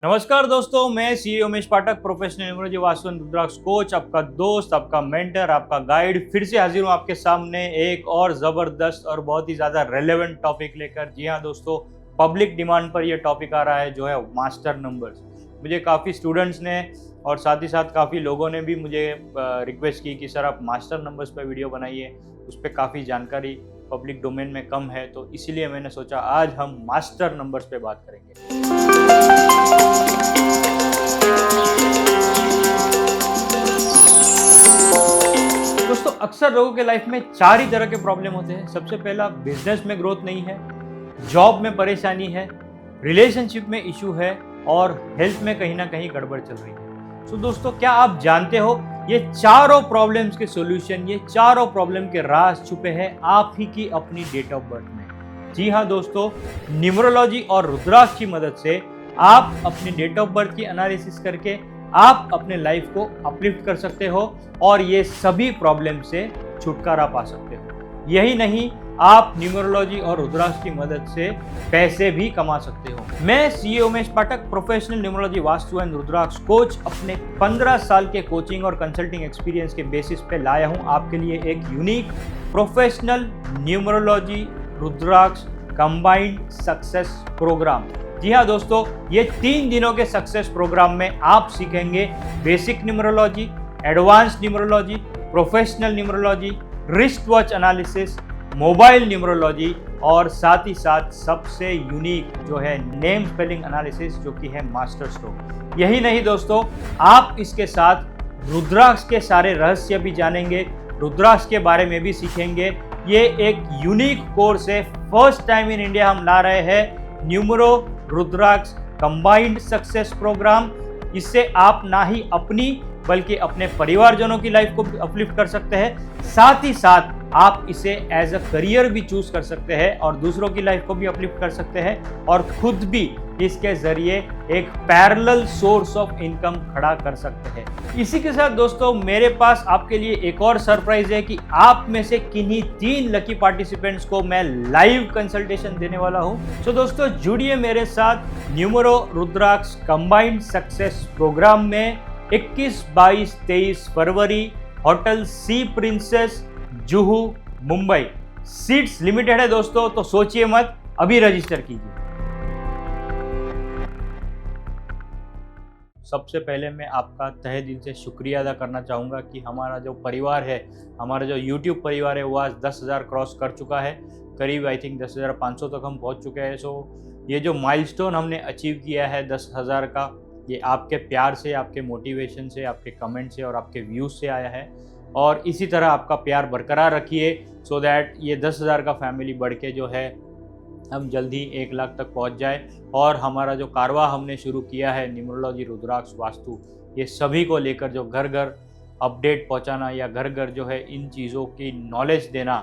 नमस्कार दोस्तों, मैं C Umesh Pathak, professional numerology vastu and rudraksha coach, आपका दोस्त, आपका मेंटर, आपका गाइड फिर से हाजिर हूँ आपके सामने एक और ज़बरदस्त और बहुत ही ज़्यादा रेलेवेंट टॉपिक लेकर। जी हाँ दोस्तों, पब्लिक डिमांड पर यह टॉपिक आ रहा है जो है मास्टर नंबर्स। मुझे काफ़ी स्टूडेंट्स ने और साथ ही साथ काफ़ी लोगों ने भी मुझे रिक्वेस्ट की कि सर आप मास्टर नंबर्स पर वीडियो बनाइए, उस पर काफ़ी जानकारी पब्लिक डोमेन में कम है, तो इसीलिए मैंने सोचा आज हम मास्टर नंबर्स पे बात करेंगे। दोस्तों, अक्सर लोगों के लाइफ में चार ही तरह के प्रॉब्लम होते हैं। सबसे पहला, बिजनेस में ग्रोथ नहीं है, जॉब में परेशानी है, रिलेशनशिप में इशू है और हेल्थ में कहीं ना कहीं गड़बड़ चल रही है। तो दोस्तों, क्या आप जानते हो ये चारों प्रॉब्लम्स के सॉल्यूशन, ये चारों प्रॉब्लम के राज छुपे हैं आप ही की अपनी डेट ऑफ बर्थ में। जी हाँ दोस्तों, न्यूमरोलॉजी और रुद्राक्ष की मदद से आप अपनी डेट ऑफ बर्थ की एनालिसिस करके आप अपने लाइफ को अपलिफ्ट कर सकते हो और ये सभी प्रॉब्लम से छुटकारा पा सकते हो। यही नहीं, आप न्यूमरोलॉजी और रुद्राक्ष की मदद से पैसे भी कमा सकते हो। मैं CA Umesh Pathak, professional numerology vastu and rudraksha coach, अपने 15 साल के कोचिंग और कंसल्टिंग एक्सपीरियंस के बेसिस पे लाया हूं आपके लिए एक यूनिक प्रोफेशनल न्यूमरोलॉजी रुद्राक्ष कंबाइंड सक्सेस प्रोग्राम। जी हाँ दोस्तों, ये 3 दिनों के सक्सेस प्रोग्राम में आप सीखेंगे basic numerology, advance numerology, professional numerology, wrist watch analysis, mobile numerology और साथ ही साथ सबसे यूनिक जो है नेम स्पेलिंग एनालिसिस, जो कि है मास्टर स्ट्रोक। यही नहीं दोस्तों, आप इसके साथ रुद्राक्ष के सारे रहस्य भी जानेंगे, रुद्राक्ष के बारे में भी सीखेंगे। ये एक यूनिक कोर्स है, फर्स्ट टाइम इन इंडिया हम ला रहे हैं numero Rudraksha combined success programme. इससे आप ना ही अपनी बल्कि अपने परिवारजनों की लाइफ को अपलिफ्ट कर सकते हैं, साथ ही साथ आप इसे एज अ करियर भी चूज कर सकते हैं और दूसरों की लाइफ को भी अपलिफ्ट कर सकते हैं और खुद भी इसके जरिए एक पैरेलल सोर्स ऑफ इनकम खड़ा कर सकते हैं। इसी के साथ दोस्तों, मेरे पास आपके लिए एक और सरप्राइज है कि आप में से किन्हीं 3 लकी पार्टिसिपेंट्स को मैं लाइव कंसल्टेशन देने वाला हूं। तो दोस्तों, जुड़िए मेरे साथ numero Rudraksha combined success programme में 21, 22, 23 फरवरी, hotel Sea Princess, Juhu, Mumbai. Seats limited है दोस्तों, तो सोचिए मत, अभी रजिस्टर कीजिए। सबसे पहले मैं आपका तहे दिल से शुक्रिया अदा करना चाहूँगा कि हमारा जो परिवार है, हमारा जो YouTube परिवार है, वो आज 10,000 क्रॉस कर चुका है। करीब आई थिंक 10,500 तक हम पहुँच चुके हैं। सो ये जो माइलस्टोन हमने अचीव किया है 10,000 का, ये आपके प्यार से, आपके मोटिवेशन से, आपके कमेंट से और आपके व्यूज़ से आया है। और इसी तरह आपका प्यार बरकरार रखिए सो दैट ये 10,000 का फैमिली बढ़ के जो है हम जल्दी 1 लाख तक पहुंच जाए और हमारा जो कारवा हमने शुरू किया है न्यूमरोलॉजी रुद्राक्ष वास्तु, ये सभी को लेकर जो घर घर अपडेट पहुंचाना या घर घर जो है इन चीज़ों की नॉलेज देना,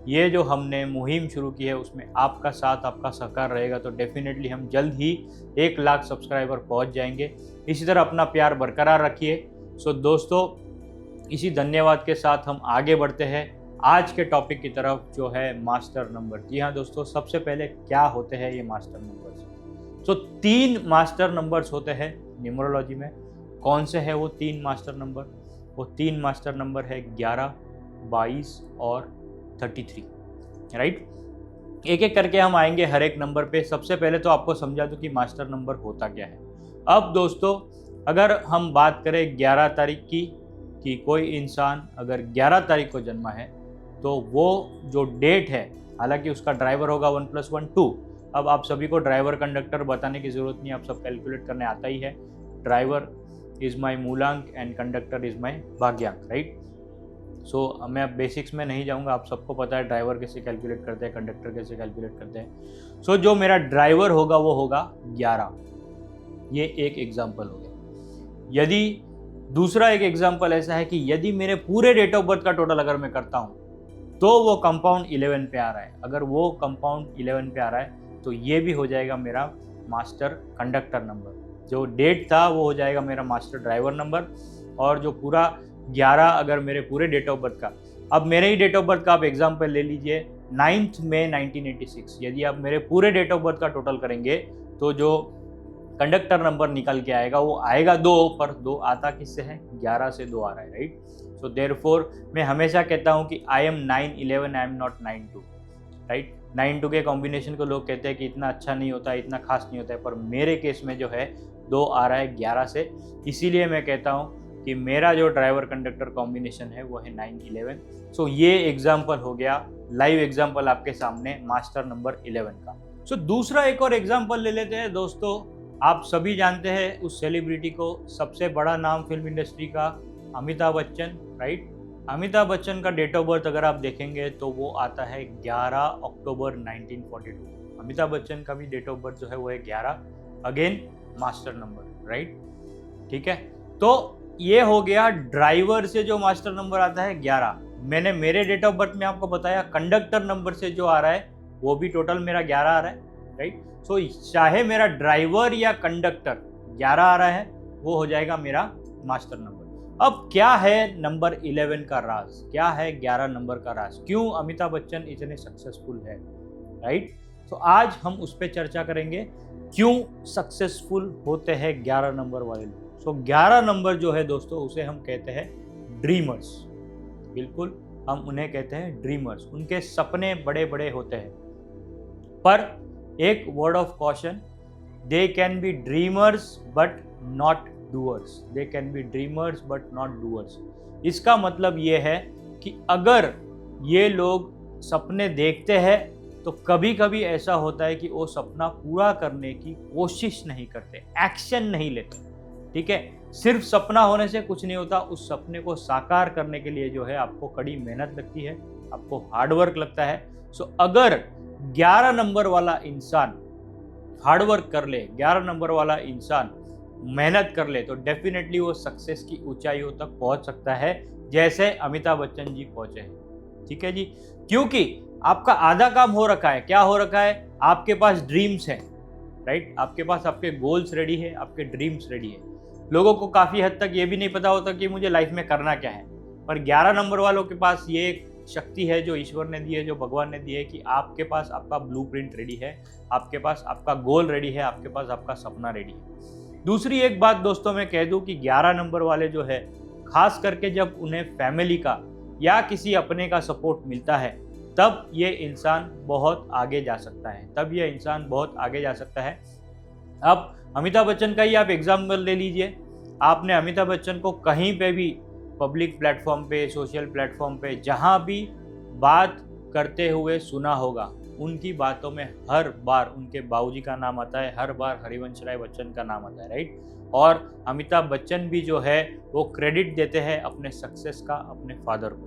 ये जो हमने मुहिम शुरू की है उसमें आपका साथ, आपका सहकार रहेगा तो डेफिनेटली हम जल्द ही 1 लाख सब्सक्राइबर पहुंच जाएंगे। इसी तरह अपना प्यार बरकरार रखिए। सो दोस्तों, इसी धन्यवाद के साथ हम आगे बढ़ते हैं आज के टॉपिक की तरफ, जो है मास्टर नंबर। जी हाँ दोस्तों, सबसे पहले क्या होते हैं ये मास्टर नंबर्स? तो 3 मास्टर नंबर्स होते हैं न्यूमरोलॉजी में। कौन से हैं वो 3 मास्टर नंबर? वो 3 मास्टर नंबर है 11, 22 और 33, राइट। एक एक करके हम आएंगे हर एक नंबर पे। सबसे पहले तो आपको समझा दूं कि मास्टर नंबर होता क्या है। अब दोस्तों, अगर हम बात करें 11 तारीख की, कि कोई इंसान अगर 11 तारीख को जन्मा है तो वो जो डेट है, हालांकि उसका ड्राइवर होगा 1 + 1 2। अब आप सभी को ड्राइवर कंडक्टर बताने की ज़रूरत नहीं, आप सब कैलकुलेट करने आता ही है। ड्राइवर इज़ माई मूलांक एंड कंडक्टर इज़ माई भाग्यांक, राइट। सो मैं अब बेसिक्स में नहीं जाऊंगा, आप सबको पता है ड्राइवर कैसे कैलकुलेट करते हैं, कंडक्टर कैसे कैलकुलेट करते हैं। सो जो मेरा ड्राइवर होगा वो होगा 11। ये एक एग्जाम्पल हो गया। यदि दूसरा एक एग्जाम्पल ऐसा है कि यदि मेरे पूरे डेट ऑफ बर्थ का टोटल अगर मैं करता हूँ तो वो कंपाउंड 11 पे आ रहा है। अगर वो कंपाउंड 11 पे आ रहा है तो ये भी हो जाएगा मेरा मास्टर कंडक्टर नंबर। जो डेट था वो हो जाएगा मेरा मास्टर ड्राइवर नंबर। और जो पूरा 11 अगर मेरे पूरे डेट ऑफ बर्थ का, अब मेरे ही डेट ऑफ बर्थ का आप एग्जाम्पल ले लीजिए, 9 मई 1986। यदि आप मेरे पूरे डेट ऑफ बर्थ का टोटल करेंगे तो जो कंडक्टर नंबर निकल के आएगा, वो आएगा 2, पर 2 आता किससे है, 11 से 2 आ रहा है, राइट। सो देयरफॉर मैं हमेशा कहता हूँ कि I am 9-11, I am not 9-2, right. 9-2 के कॉम्बिनेशन को लोग कहते हैं कि इतना अच्छा नहीं होता है, इतना खास नहीं होता है, पर मेरे केस में जो है 2 आ रहा है 11 से, इसीलिए मैं कहता हूँ कि मेरा जो ड्राइवर कंडक्टर कॉम्बिनेशन है वो है 9-11। सो ये एग्जाम्पल हो गया, लाइव एग्जाम्पल आपके सामने मास्टर नंबर 11 का। सो दूसरा एक और एग्जाम्पल ले लेते हैं दोस्तों। आप सभी जानते हैं उस सेलिब्रिटी को, सबसे बड़ा नाम फिल्म इंडस्ट्री का, अमिताभ बच्चन, राइट। अमिताभ बच्चन का डेट ऑफ बर्थ अगर आप देखेंगे तो वो आता है 11 अक्टूबर 1942। अमिताभ बच्चन का भी डेट ऑफ बर्थ जो है वो है 11, अगेन मास्टर नंबर, राइट, ठीक है। तो ये हो गया ड्राइवर से जो मास्टर नंबर आता है 11। मैंने मेरे डेट ऑफ बर्थ में आपको बताया कंडक्टर नंबर से जो आ रहा है वो भी टोटल मेरा 11 आ रहा है, राइट। सो चाहे मेरा ड्राइवर या कंडक्टर 11 आ रहा है, वो हो जाएगा मेरा मास्टर नंबर। अब क्या है नंबर 11 का राज, क्या है 11 नंबर का राज, क्यों अमिताभ बच्चन इतने सक्सेसफुल है, राइट। तो आज हम उस पर चर्चा करेंगे, क्यों सक्सेसफुल होते हैं 11 नंबर वाले लोग। सो 11 नंबर जो है दोस्तों, उसे हम कहते हैं ड्रीमर्स, बिल्कुल हम उन्हें कहते हैं ड्रीमर्स। उनके सपने बड़े बड़े होते हैं, पर एक word of caution, they can be dreamers but not doers, they can be dreamers but not doers. इसका मतलब ये है कि अगर ये लोग सपने देखते हैं तो कभी कभी ऐसा होता है कि वो सपना पूरा करने की कोशिश नहीं करते, एक्शन नहीं लेते, ठीक है। सिर्फ सपना होने से कुछ नहीं होता, उस सपने को साकार करने के लिए जो है आपको कड़ी मेहनत लगती है, आपको हार्डवर्क लगता है। सो अगर 11 नंबर वाला इंसान हार्डवर्क कर ले, 11 नंबर वाला इंसान मेहनत कर ले, तो डेफिनेटली वो सक्सेस की ऊंचाइयों तक पहुंच सकता है, जैसे अमिताभ बच्चन जी पहुंचे हैं, ठीक है जी। क्योंकि आपका आधा काम हो रखा है, क्या हो रखा है, आपके पास ड्रीम्स है, राइट, आपके पास आपके गोल्स रेडी है, आपके ड्रीम्स रेडी है। लोगों को काफ़ी हद तक ये भी नहीं पता होता कि मुझे लाइफ में करना क्या है, पर 11 नंबर वालों के पास ये शक्ति है जो ईश्वर ने दी है, जो भगवान ने दी है, कि आपके पास आपका ब्लूप्रिंट रेडी है, आपके पास आपका गोल रेडी है, आपके पास आपका सपना रेडी है। दूसरी एक बात दोस्तों मैं कह दूं कि 11 नंबर वाले जो है, खास करके जब उन्हें फैमिली का या किसी अपने का सपोर्ट मिलता है, तब ये इंसान बहुत आगे जा सकता है, तब ये इंसान बहुत आगे जा सकता है। अब अमिताभ बच्चन का ही आप एग्जाम्पल ले लीजिए। आपने अमिताभ बच्चन को कहीं पे भी पब्लिक प्लेटफॉर्म पे, सोशल प्लेटफॉर्म पे, जहाँ भी बात करते हुए सुना होगा, उनकी बातों में हर बार उनके बाबूजी का नाम आता है, हर बार हरिवंश राय बच्चन का नाम आता है, राइट। और अमिताभ बच्चन भी जो है वो क्रेडिट देते हैं अपने सक्सेस का अपने फादर को,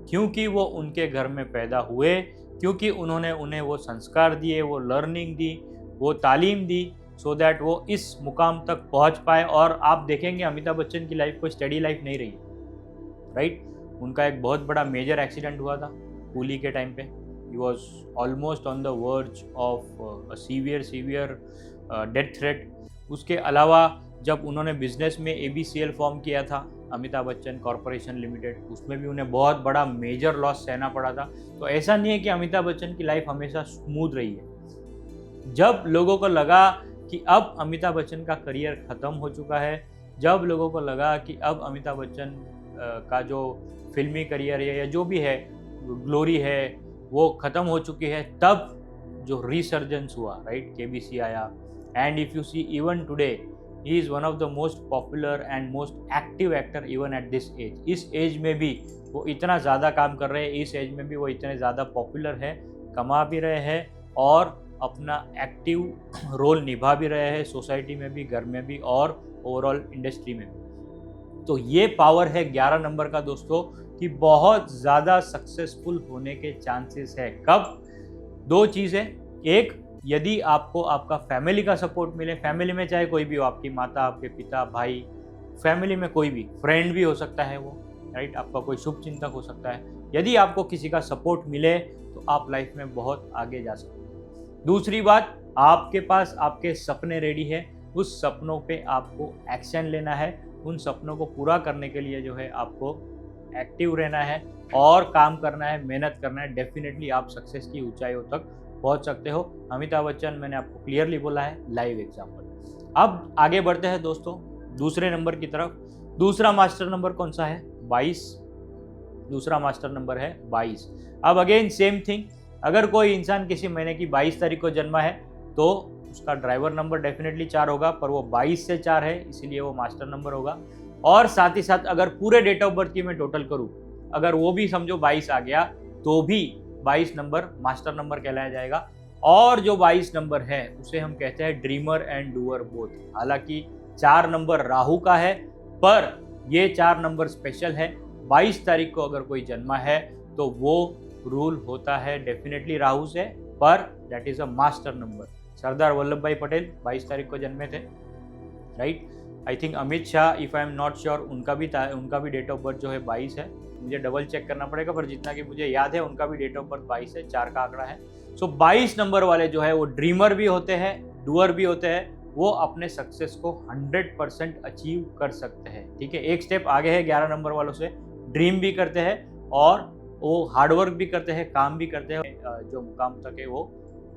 क्योंकि वो उनके घर में पैदा हुए, क्योंकि उन्होंने उन्हें वो संस्कार दिए, वो लर्निंग दी, वो तालीम दी, सो दैट वो इस मुकाम तक पहुंच पाए। और आप देखेंगे अमिताभ बच्चन की लाइफ कोई स्टडी लाइफ नहीं रही, राइट। उनका एक बहुत बड़ा मेजर एक्सीडेंट हुआ था कूली के टाइम पे, he was almost on the verge of severe death threat. उसके अलावा जब उन्होंने बिजनेस में ABCL फॉर्म किया था, अमिताभ बच्चन कॉरपोरेशन लिमिटेड, उसमें भी उन्हें बहुत बड़ा मेजर लॉस सहना पड़ा था। तो ऐसा नहीं है कि अमिताभ बच्चन की लाइफ हमेशा स्मूथ रही है। जब लोगों को लगा कि अब अमिताभ बच्चन का करियर ख़त्म हो चुका है, जब लोगों को लगा कि अब अमिताभ बच्चन का जो फिल्मी करियर है या जो भी है, ग्लोरी है, वो ख़त्म हो चुकी है, तब जो रिसर्जेंस हुआ, राइट, KBC आया। And if you see even today, he is one of the most popular and most active actor even at this age. इस एज में भी वो इतना ज़्यादा काम कर रहे हैं, इस एज में भी वो इतने ज़्यादा पॉपुलर है, कमा भी रहे हैं और अपना एक्टिव रोल निभा भी रहे हैं, सोसाइटी में भी, घर में भी और ओवरऑल इंडस्ट्री में भी। तो ये पावर है 11 नंबर का दोस्तों, कि बहुत ज़्यादा सक्सेसफुल होने के चांसेस है। कब? 2 चीज़ें, एक, यदि आपको आपका फैमिली का सपोर्ट मिले, फैमिली में चाहे कोई भी हो, आपकी माता, आपके पिता, भाई, फैमिली में कोई भी, फ्रेंड भी हो सकता है वो, राइट, आपका कोई शुभ चिंतक हो सकता है। यदि आपको किसी का सपोर्ट मिले तो आप लाइफ में बहुत आगे जा सकते हैं। दूसरी बात, आपके पास आपके सपने रेडी है, उस सपनों पे आपको एक्शन लेना है, उन सपनों को पूरा करने के लिए जो है आपको एक्टिव रहना है और काम करना है, मेहनत करना है। डेफिनेटली आप सक्सेस की ऊंचाइयों तक पहुंच सकते हो। अमिताभ बच्चन, मैंने आपको क्लियरली बोला है, लाइव एग्जाम्पल। अब आगे बढ़ते हैं दोस्तों दूसरे नंबर की तरफ। दूसरा मास्टर नंबर कौन सा है? 22। दूसरा मास्टर नंबर है 22। अब अगेन सेम थिंग, अगर कोई इंसान किसी महीने की 22 तारीख को जन्मा है तो उसका ड्राइवर नंबर डेफिनेटली 4 होगा, पर वो 22 से 4 है इसीलिए वो मास्टर नंबर होगा। और साथ ही साथ अगर पूरे डेट ऑफ बर्थ की मैं टोटल करूँ, अगर वो भी समझो 22 आ गया तो भी 22 नंबर मास्टर नंबर कहलाया जाएगा। और जो 22 नंबर है उसे हम कहते हैं ड्रीमर एंड डूअर बोथ। हालांकि 4 नंबर राहु का है, पर ये 4 नंबर स्पेशल है। 22 तारीख को अगर कोई जन्मा है तो वो रूल होता है डेफिनेटली राहु से, पर that is a master number. Sardar Vallabh Bhai Patel 22 तारीख को जन्मे थे, right. I think Amit Shah, if I am not sure, उनका भी डेट ऑफ बर्थ जो है 22 है। मुझे डबल चेक करना पड़ेगा, पर जितना कि मुझे याद है उनका भी डेट ऑफ बर्थ 22 है, 4 का आंकड़ा है। सो 22 नंबर वाले जो है वो ड्रीमर भी होते हैं, डूअर भी होते हैं। वो अपने सक्सेस को 100% अचीव कर सकते हैं, ठीक है। एक स्टेप आगे है 11 नंबर वालों से, ड्रीम भी करते हैं और वो हार्डवर्क भी करते हैं, काम भी करते हैं, जो मुकाम तक है वो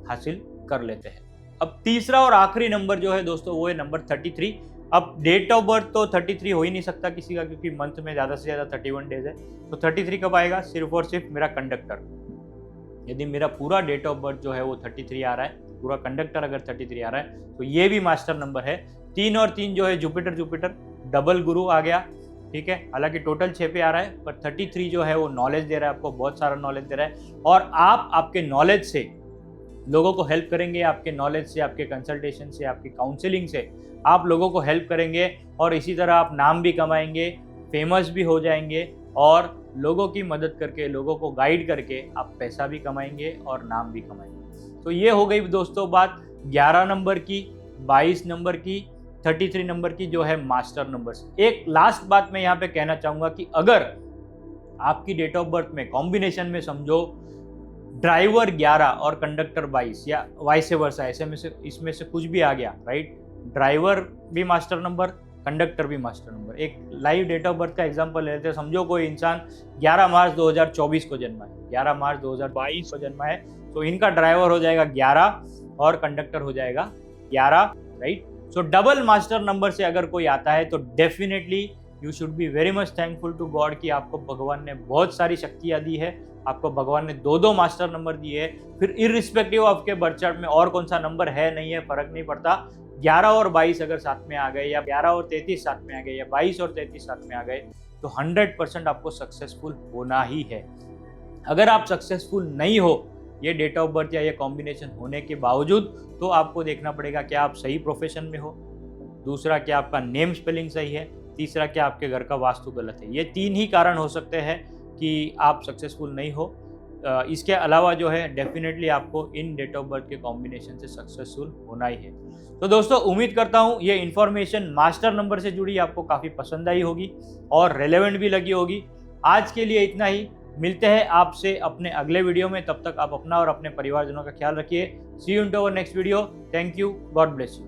हासिल कर लेते हैं। अब तीसरा और आखिरी नंबर जो है दोस्तों वो है नंबर 33। अब डेट ऑफ बर्थ तो 33 हो ही नहीं सकता किसी का, क्योंकि मंथ में ज़्यादा से ज़्यादा 31 डेज है। तो 33 कब आएगा? सिर्फ और सिर्फ मेरा कंडक्टर। यदि मेरा पूरा डेट ऑफ बर्थ जो है वो 33 आ रहा है, पूरा कंडक्टर अगर 33 आ रहा है, तो ये भी मास्टर नंबर है। 3 और 3 जो है जुपिटर डबल गुरु आ गया, ठीक है। हालांकि टोटल 6 पे आ रहा है, पर 33 जो है वो नॉलेज दे रहा है, आपको बहुत सारा नॉलेज दे रहा है। और आप आपके नॉलेज से लोगों को हेल्प करेंगे, आपके नॉलेज से, आपके कंसल्टेशन से, आपकी काउंसलिंग से आप लोगों को हेल्प करेंगे, और इसी तरह आप नाम भी कमाएंगे, फेमस भी हो जाएंगे, और लोगों की मदद करके, लोगों को गाइड करके आप पैसा भी कमाएंगे और नाम भी कमाएंगे। तो ये हो गई दोस्तों बात 11 नंबर की, 22 नंबर की, 33 नंबर की, जो है मास्टर नंबर्स। एक लास्ट बात मैं यहाँ पे कहना चाहूँगा कि अगर आपकी डेट ऑफ बर्थ में कॉम्बिनेशन में समझो ड्राइवर 11 और कंडक्टर 22 या वाइस वर्सा, ऐसे में से इसमें से कुछ भी आ गया, राइट, ड्राइवर भी मास्टर नंबर, कंडक्टर भी मास्टर नंबर। एक लाइव डेट ऑफ बर्थ का एग्जांपल लेते हैं। समझो कोई इंसान 11 मार्च 2024 को जन्मा है, 11 मार्च 2022 को जन्मा है, तो इनका ड्राइवर हो जाएगा 11 और कंडक्टर हो जाएगा 11, right. So double master number से अगर कोई आता है तो definitely you should be very much thankful to God कि आपको भगवान ने बहुत सारी शक्तियाँ दी है, आपको भगवान ने 2 मास्टर नंबर दिए है। फिर इररिस्पेक्टिव ऑफ के बर्थ चार्ट में और कौन सा नंबर है नहीं है फर्क नहीं पड़ता, 11 और 22 अगर साथ में आ गए, या 11 और 33 साथ में आ गए, या 22 और 33 साथ में आ गए, तो 100% आपको सक्सेसफुल होना ही है। अगर आप सक्सेसफुल नहीं हो ये डेट ऑफ बर्थ या ये कॉम्बिनेशन होने के बावजूद, तो आपको देखना पड़ेगा क्या आप सही प्रोफेशन में हो, दूसरा क्या आपका नेम स्पेलिंग सही है, तीसरा क्या आपके घर का वास्तु गलत है। ये 3 ही कारण हो सकते हैं कि आप सक्सेसफुल नहीं हो। इसके अलावा जो है डेफिनेटली आपको इन डेट ऑफ बर्थ के कॉम्बिनेशन से सक्सेसफुल होना ही है। तो दोस्तों उम्मीद करता हूँ ये इन्फॉर्मेशन मास्टर नंबर से जुड़ी आपको काफ़ी पसंद आई होगी और रेलेवेंट भी लगी होगी। आज के लिए इतना ही, मिलते हैं आपसे अपने अगले वीडियो में। तब तक आप अपना और अपने परिवारजनों का ख्याल रखिए। See you in to our next video. Thank you, God bless you.